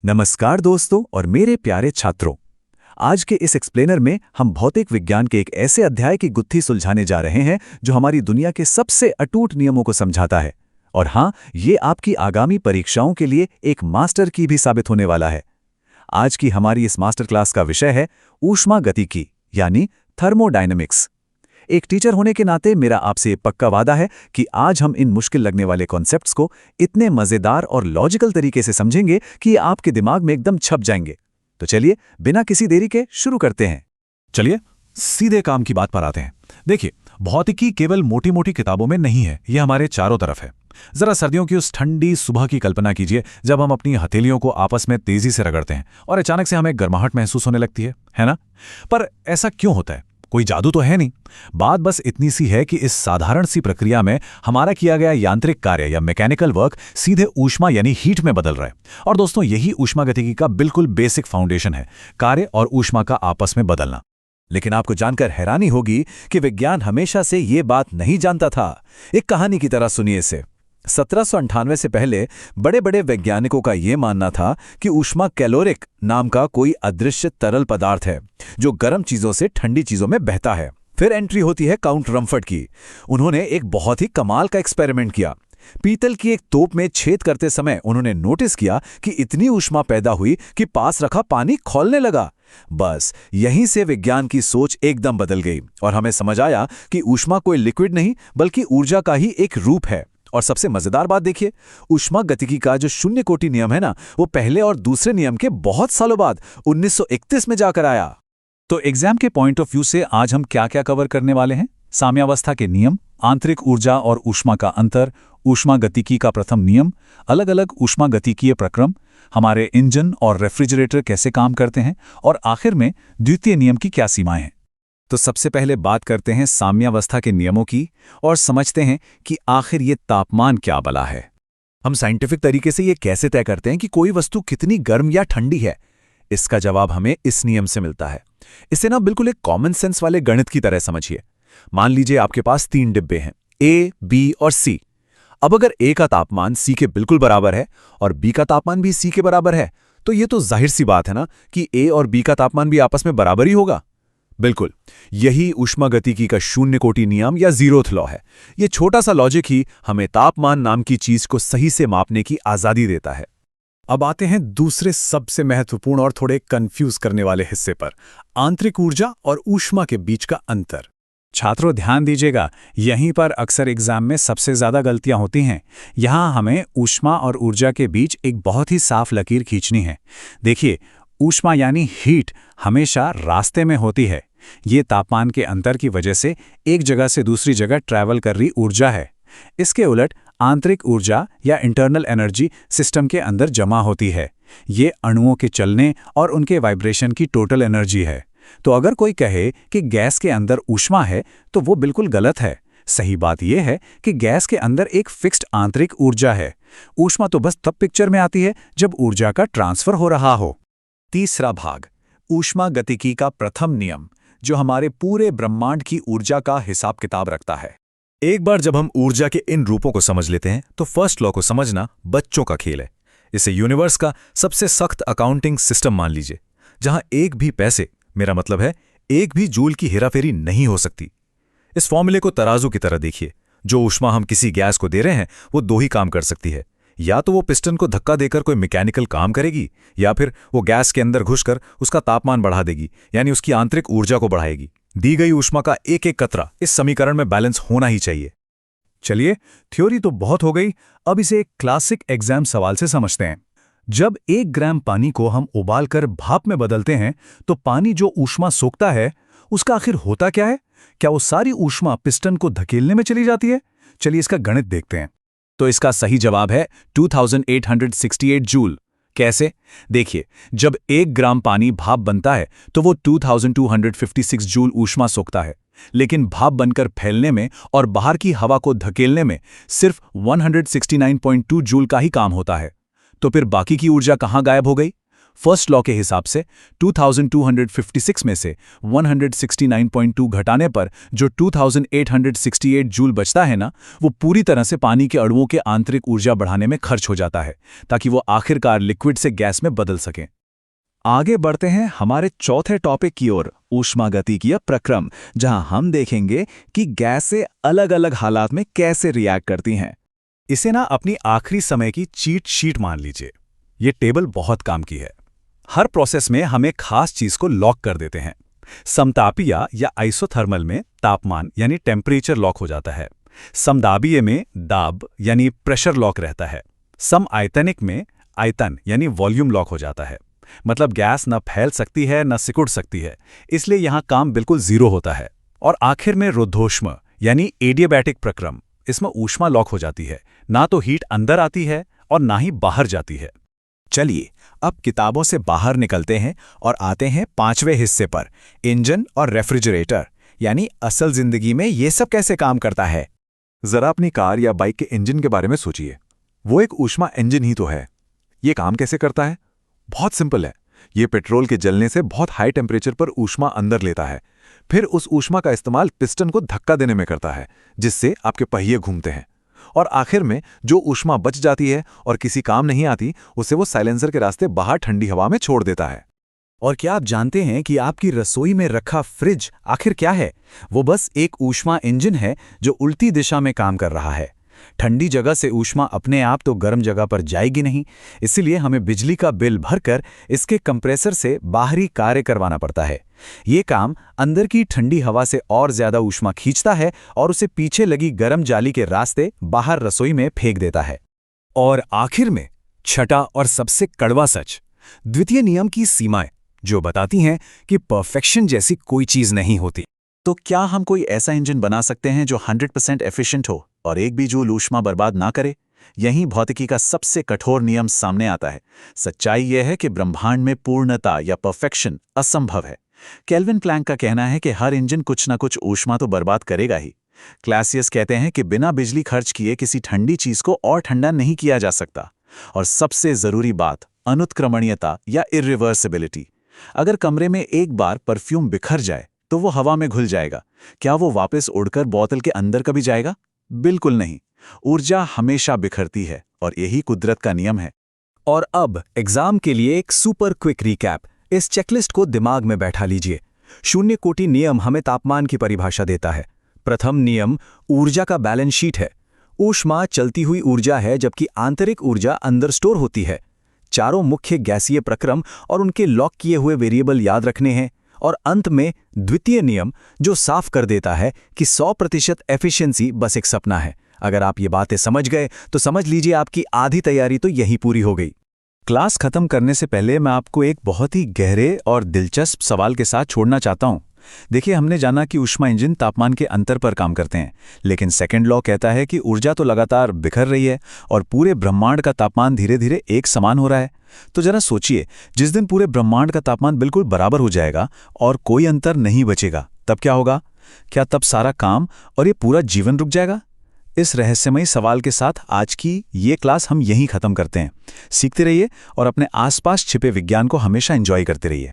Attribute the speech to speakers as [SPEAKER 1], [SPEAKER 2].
[SPEAKER 1] नमस्कार दोस्तों और मेरे प्यारे छात्रों। आज के इस एक्सप्लेनर में हम भौतिक विज्ञान के एक ऐसे अध्याय की गुत्थी सुलझाने जा रहे हैं जो हमारी दुनिया के सबसे अटूट नियमों को समझाता है। और हाँ, ये आपकी आगामी परीक्षाओं के लिए एक मास्टर की भी साबित होने वाला है। आज की हमारी इस मास्टर क्लास का विषय है ऊष्मागतिकी यानी थर्मोडायनेमिक्स। एक टीचर होने के नाते मेरा आपसे पक्का वादा है कि आज हम इन मुश्किल लगने वाले कॉन्सेप्ट्स को इतने मजेदार और लॉजिकल तरीके से समझेंगे कि ये आपके दिमाग में एकदम छप जाएंगे। तो चलिए बिना किसी देरी के शुरू करते हैं।
[SPEAKER 2] चलिए सीधे काम की बात पर आते हैं। देखिए, भौतिकी केवल मोटी मोटी किताबों में नहीं है, ये हमारे चारों तरफ है। जरा सर्दियों की उस ठंडी सुबह की कल्पना कीजिए जब हम अपनी हथेलियों को आपस में तेजी से रगड़ते हैं और अचानक से हमें गर्माहट महसूस होने लगती है ना? पर ऐसा क्यों होता है? कोई जादू तो है नहीं। बात बस इतनी सी है कि इस साधारण सी प्रक्रिया में हमारा किया गया यांत्रिक कार्य या मैकेनिकल वर्क सीधे ऊष्मा यानी हीट में बदल रहा है। और दोस्तों, यही ऊष्मागतिकी का बिल्कुल बेसिक फाउंडेशन है, कार्य और ऊष्मा का आपस में बदलना।
[SPEAKER 1] लेकिन आपको जानकर हैरानी होगी कि विज्ञान हमेशा से ये बात नहीं जानता था। एक कहानी की तरह सुनिए इसे। 1798 से पहले बड़े बड़े वैज्ञानिकों का यह मानना था कि ऊष्मा कैलोरिक नाम का कोई अदृश्य तरल पदार्थ है जो गर्म चीजों से ठंडी चीजों में बहता है। फिर एंट्री होती है काउंट रमफर्ड की। उन्होंने एक बहुत ही कमाल का एक्सपेरिमेंट किया। पीतल की एक तोप में छेद करते समय उन्होंने नोटिस किया कि इतनी ऊष्मा पैदा हुई कि पास रखा पानी खौलने लगा। बस यहीं से विज्ञान की सोच एकदम बदल गई और हमें समझ आया कि ऊष्मा कोई लिक्विड नहीं बल्कि ऊर्जा का ही एक रूप है। और सबसे मजेदार बात देखिए, ऊष्मागतिकी का जो शून्य कोटि नियम है ना, वो पहले और दूसरे नियम के बहुत सालों बाद 1931 में जाकर आया।
[SPEAKER 2] तो एग्जाम के पॉइंट ऑफ व्यू से आज हम क्या क्या कवर करने वाले हैं? साम्यावस्था के नियम, आंतरिक ऊर्जा और ऊष्मा का अंतर, ऊष्मागतिकी का प्रथम नियम, अलग अलग ऊष्मागतिकीय प्रक्रम, हमारे इंजन और रेफ्रिजरेटर कैसे काम करते हैं, और आखिर में द्वितीय नियम की क्या सीमाएं हैं।
[SPEAKER 1] तो सबसे पहले बात करते हैं साम्यावस्था के नियमों की और समझते हैं कि आखिर ये तापमान क्या बला है। हम साइंटिफिक तरीके से ये कैसे तय करते हैं कि कोई वस्तु कितनी गर्म या ठंडी है? इसका जवाब हमें इस नियम से मिलता है। इसे ना बिल्कुल एक कॉमन सेंस वाले गणित की तरह समझिए। मान लीजिए आपके पास 3 डिब्बे हैं, ए, बी और सी। अब अगर ए का तापमान सी के बिल्कुल बराबर है और बी का तापमान भी सी के बराबर है, तो ये तो जाहिर सी बात है ना कि ए और बी का तापमान भी आपस में बराबर ही होगा। बिल्कुल, यही ऊष्मागतिकी का शून्य कोटि नियम या जीरोथ लॉ है। ये छोटा सा लॉजिक ही हमें तापमान नाम की चीज को सही से मापने की आजादी देता है।
[SPEAKER 2] अब आते हैं दूसरे सबसे महत्वपूर्ण और थोड़े कंफ्यूज करने वाले हिस्से पर, आंतरिक ऊर्जा और ऊष्मा के बीच का अंतर। छात्रों ध्यान दीजिएगा, यहीं पर अक्सर एग्जाम में सबसे ज्यादा गलतियां होती हैं। यहां हमें ऊष्मा और ऊर्जा के बीच एक बहुत ही साफ लकीर खींचनी है। देखिए, ऊष्मा यानी हीट हमेशा रास्ते में होती है। ये तापमान के अंतर की वजह से एक जगह से दूसरी जगह ट्रैवल कर रही ऊर्जा है। इसके उलट आंतरिक ऊर्जा या इंटरनल एनर्जी सिस्टम के अंदर जमा होती है। ये अणुओं के चलने और उनके वाइब्रेशन की टोटल एनर्जी है। तो अगर कोई कहे कि गैस के अंदर ऊष्मा है तो वो बिल्कुल गलत है। सही बात यह है कि गैस के अंदर एक फिक्स्ड आंतरिक ऊर्जा है। ऊष्मा तो बस तब पिक्चर में आती है जब ऊर्जा का ट्रांसफर हो रहा हो। तीसरा भाग, ऊष्मागतिकी का प्रथम नियम, जो हमारे पूरे ब्रह्मांड की ऊर्जा का हिसाब किताब रखता है। एक बार जब हम ऊर्जा के इन रूपों को समझ लेते हैं तो फर्स्ट लॉ को समझना बच्चों का खेल है। इसे यूनिवर्स का सबसे सख्त अकाउंटिंग सिस्टम मान लीजिए, जहां एक भी पैसे, मेरा मतलब है एक भी जूल की हेराफेरी नहीं हो सकती। इस फॉर्मूले को तराजू की तरह देखिए। जो ऊष्मा हम किसी गैस को दे रहे हैं वो दो ही काम कर सकती है। या तो वो पिस्टन को धक्का देकर कोई मैकेनिकल काम करेगी, या फिर वो गैस के अंदर घुसकर उसका तापमान बढ़ा देगी, यानी उसकी आंतरिक ऊर्जा को बढ़ाएगी। दी गई ऊष्मा का एक एक कतरा इस समीकरण में बैलेंस होना ही चाहिए।
[SPEAKER 1] चलिए, थ्योरी तो बहुत हो गई, अब इसे एक क्लासिक एग्जाम सवाल से समझते हैं। जब 1 ग्राम पानी को हम उबालकर भाप में बदलते हैं तो पानी जो ऊष्मा सोखता है उसका आखिर होता क्या है? क्या वो सारी ऊष्मा पिस्टन को धकेलने में चली जाती है? चलिए इसका गणित देखते हैं। तो इसका सही जवाब है 2868 जूल। कैसे? देखिए, जब 1 ग्राम पानी भाप बनता है तो वो 2256 जूल ऊष्मा सोखता है, लेकिन भाप बनकर फैलने में और बाहर की हवा को धकेलने में सिर्फ 169.2 जूल का ही काम होता है। तो फिर बाकी की ऊर्जा कहाँ गायब हो गई?
[SPEAKER 2] फर्स्ट लॉ के हिसाब से 2256 में से 169.2 घटाने पर जो 2868 जूल बचता है ना, वो पूरी तरह से पानी के अणुओं के आंतरिक ऊर्जा बढ़ाने में खर्च हो जाता है, ताकि वो आखिरकार लिक्विड से गैस में बदल सकें।
[SPEAKER 1] आगे बढ़ते हैं हमारे चौथे टॉपिक की ओर, ऊष्मागतिकीय प्रक्रम, जहां हम देखेंगे कि गैसें अलग-अलग हालात में कैसे रिएक्ट करती हैं।
[SPEAKER 2] इसे ना अपनी आखिरी समय की चीट शीट मान लीजिए। ये टेबल बहुत काम की है। हर प्रोसेस में हम एक खास चीज को लॉक कर देते हैं। समतापीय या आइसोथर्मल में तापमान यानी टेम्परेचर लॉक हो जाता है। समदाबीय में दाब यानी प्रेशर लॉक रहता है। समआयतनिक में आयतन यानी वॉल्यूम लॉक हो जाता है। मतलब गैस न फैल सकती है न सिकुड़ सकती है, इसलिए यहां काम बिल्कुल जीरो होता है। और आखिर में रुद्धोष्म यानी एडियाबैटिक प्रक्रम, इसमें ऊष्मा लॉक हो जाती है। ना तो हीट अंदर आती है और ना ही बाहर जाती है।
[SPEAKER 1] चलिए अब किताबों से बाहर निकलते हैं और आते हैं पांचवें हिस्से पर, इंजन और रेफ्रिजरेटर, यानी असल जिंदगी में ये सब कैसे काम करता है। जरा अपनी कार या बाइक के इंजन के बारे में सोचिए। वो एक ऊष्मा इंजन ही तो है। ये काम कैसे करता है? बहुत सिंपल है। ये पेट्रोल के जलने से बहुत हाई टेम्परेचर पर ऊष्मा अंदर लेता है, फिर उस ऊष्मा का इस्तेमाल पिस्टन को धक्का देने में करता है, जिससे आपके पहिए घूमते हैं। और आखिर में जो ऊष्मा बच जाती है और किसी काम नहीं आती, उसे वो साइलेंसर के रास्ते बाहर ठंडी हवा में छोड़ देता है। और क्या आप जानते हैं कि आपकी रसोई में रखा फ्रिज आखिर क्या है? वो बस एक ऊष्मा इंजन है जो उल्टी दिशा में काम कर रहा है। ठंडी जगह से ऊष्मा अपने आप तो गर्म जगह पर जाएगी नहीं, इसीलिए हमें बिजली का बिल भरकर इसके कंप्रेसर से बाहरी कार्य करवाना पड़ता है। ये काम अंदर की ठंडी हवा से और ज्यादा ऊष्मा खींचता है और उसे पीछे लगी गर्म जाली के रास्ते बाहर रसोई में फेंक देता है।
[SPEAKER 2] और आखिर में छठा और सबसे कड़वा सच, द्वितीय नियम की सीमाएं, जो बताती हैं कि परफेक्शन जैसी कोई चीज नहीं होती।
[SPEAKER 1] तो क्या हम कोई ऐसा इंजन बना सकते हैं जो 100% एफिशिएंट हो और एक भी जूल ऊष्मा बर्बाद ना करे? यहीं भौतिकी का सबसे कठोर नियम सामने आता है। सच्चाई यह है कि ब्रह्मांड में पूर्णता या परफेक्शन असंभव है। केल्विन प्लैंक का कहना है कि हर इंजन कुछ न कुछ ऊष्मा तो बर्बाद करेगा ही। क्लासियस कहते हैं कि बिना बिजली खर्च किए किसी ठंडी चीज को और ठंडा नहीं किया जा सकता। और सबसे जरूरी बात, अनुत्क्रमणीयता या इरिवर्सिबिलिटी। अगर कमरे में एक बार परफ्यूम बिखर जाए तो वो हवा में घुल जाएगा। क्या वो वापस उड़कर बोतल के अंदर कभी जाएगा? बिल्कुल नहीं। ऊर्जा हमेशा बिखरती है और यही कुदरत का नियम है।
[SPEAKER 2] और अब एग्जाम के लिए एक सुपर क्विक रिकैप। इस चेकलिस्ट को दिमाग में बैठा लीजिए। शून्य कोटि नियम हमें तापमान की परिभाषा देता है। प्रथम नियम ऊर्जा का बैलेंस शीट है। ऊष्मा चलती हुई ऊर्जा है, जबकि आंतरिक ऊर्जा अंदर स्टोर होती है। चारों मुख्य गैसीय प्रक्रम और उनके लॉक किए हुए वेरिएबल याद रखने हैं। और अंत में द्वितीय नियम, जो साफ कर देता है कि 100% एफिशिएंसी बस एक सपना है। अगर आप ये बातें समझ गए तो समझ लीजिए आपकी आधी तैयारी तो यहीं पूरी हो गई। क्लास खत्म करने से पहले मैं आपको एक बहुत ही गहरे और दिलचस्प सवाल के साथ छोड़ना चाहता हूं। देखिए, हमने जाना कि ऊष्मा इंजन तापमान के अंतर पर काम करते हैं, लेकिन सेकंड लॉ कहता है कि ऊर्जा तो लगातार बिखर रही है और पूरे ब्रह्मांड का तापमान धीरे धीरे एक समान हो रहा है। तो जरा सोचिए, जिस दिन पूरे ब्रह्मांड का तापमान बिल्कुल बराबर हो जाएगा और कोई अंतर नहीं बचेगा, तब क्या होगा? क्या तब सारा काम और ये पूरा जीवन रुक जाएगा? इस रहस्यमयी सवाल के साथ आज की ये क्लास हम यहीं खत्म करते हैं। सीखते रहिए और अपने आसपास छिपे विज्ञान को हमेशा एंजॉय करते रहिए।